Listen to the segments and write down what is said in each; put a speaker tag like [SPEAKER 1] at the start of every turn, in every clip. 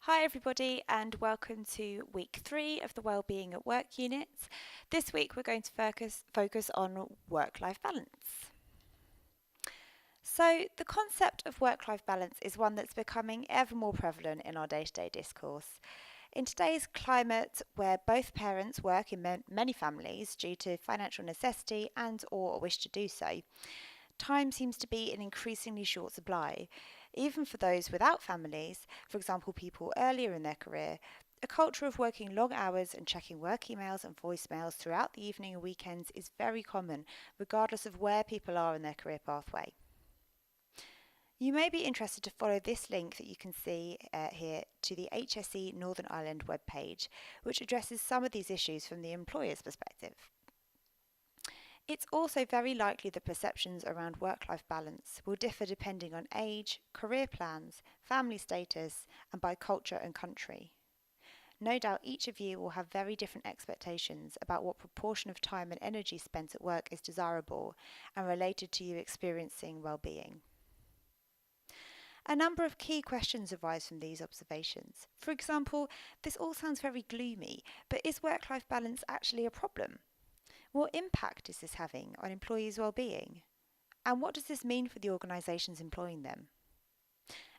[SPEAKER 1] Hi everybody and welcome to week 3 of the Wellbeing at Work unit. This week we're going to focus on work-life balance. So the concept of work-life balance is one that's becoming ever more prevalent in our day-to-day discourse. In today's climate where both parents work in many families due to financial necessity and or a wish to do so, time seems to be in increasingly short supply. Even for those without families, for example, people earlier in their career, a culture of working long hours and checking work emails and voicemails throughout the evening and weekends is very common, regardless of where people are in their career pathway. You may be interested to follow this link that you can see here to the HSE Northern Ireland webpage, which addresses some of these issues from the employer's perspective. It's also very likely that perceptions around work-life balance will differ depending on age, career plans, family status, and by culture and country. No doubt each of you will have very different expectations about what proportion of time and energy spent at work is desirable and related to you experiencing well-being. A number of key questions arise from these observations. For example, this all sounds very gloomy, but is work-life balance actually a problem? What impact is this having on employees' well-being? And what does this mean for the organisations employing them?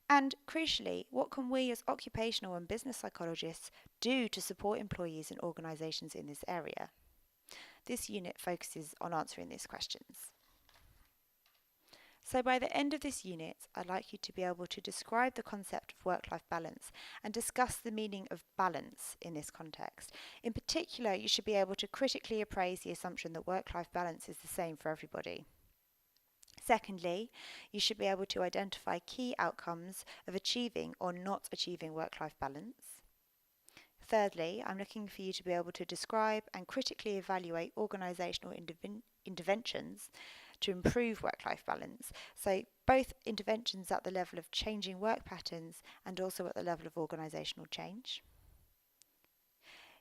[SPEAKER 1] And crucially, what can we as occupational and business psychologists do to support employees and organisations in this area? This unit focuses on answering these questions. So by the end of this unit, I'd like you to be able to describe the concept of work-life balance and discuss the meaning of balance in this context. In particular, you should be able to critically appraise the assumption that work-life balance is the same for everybody. Secondly, you should be able to identify key outcomes of achieving or not achieving work-life balance. Thirdly, I'm looking for you to be able to describe and critically evaluate organisational interventions to improve work-life balance. So both interventions at the level of changing work patterns and also at the level of organisational change.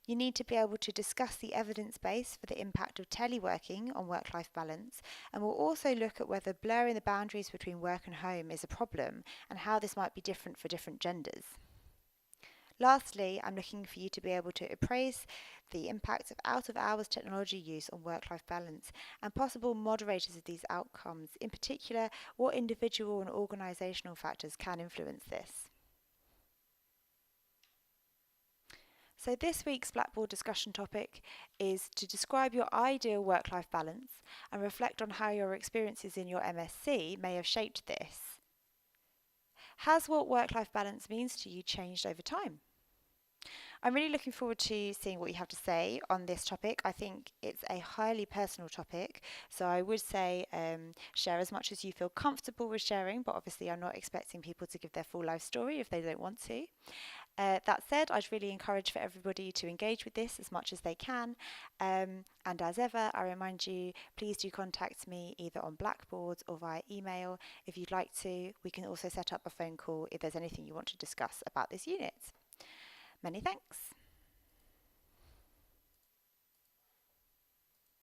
[SPEAKER 1] You need to be able to discuss the evidence base for the impact of teleworking on work-life balance, and we'll also look at whether blurring the boundaries between work and home is a problem and how this might be different for different genders. Lastly, I'm looking for you to be able to appraise the impact of out-of-hours technology use on work-life balance and possible moderators of these outcomes, in particular, what individual and organisational factors can influence this. So this week's Blackboard discussion topic is to describe your ideal work-life balance and reflect on how your experiences in your MSc may have shaped this. Has what work-life balance means to you changed over time? I'm really looking forward to seeing what you have to say on this topic. I think it's a highly personal topic, so I would say share as much as you feel comfortable with sharing, but obviously I'm not expecting people to give their full life story if they don't want to. That said, I'd really encourage for everybody to engage with this as much as they can. And as ever, I remind you, please do contact me either on Blackboard or via email if you'd like to. We can also set up a phone call if there's anything you want to discuss about this unit. Many thanks.